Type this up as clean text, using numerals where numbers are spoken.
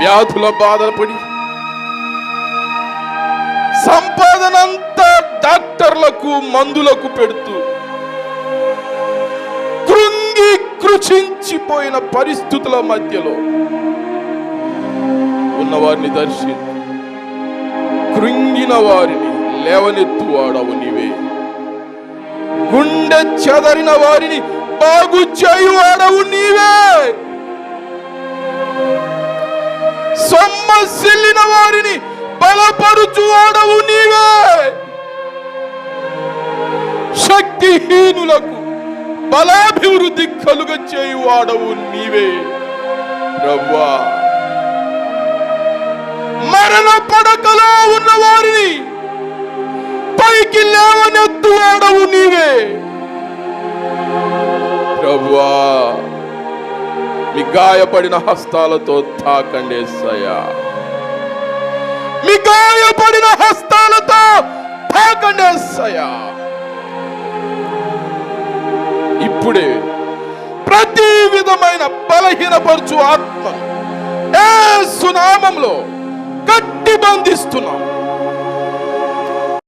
వ్యాధుల బాధలు పడి సంపాదనంతా డాక్టర్లకు మందులకు పెడుతూ కృంగి కృషించిపోయిన పరిస్థితుల మధ్యలో ఉన్నవారిని దర్శించి కృంగిన వారిని లేవనెత్తువాడవు నీవే. గుండె చెదరిన వారిని బాగు చేయువాడవు నీవే. సొమ్మసిల్లిన వారిని బలపరుచువాడవు నీవే. శక్తిహీనులకు బలాభివృద్ధి కలుగ చేయువాడవు నీవే. ప్రభువా, మరణ పడకలో ఉన్న వారిని పైకి లేవనెత్తువాడవు నీవే. ప్రభువా, మీ గాయపడిన హస్తాలతో తాకండి యేసయ్యా. మీ గాయపడిన హస్తాలతో తాకండి యేసయ్యా. ఇప్పుడే ప్రతి విధమైన బలహీనపరచు ఆత్మ యేసు నామములో గట్టి బంధిస్తున్నాం.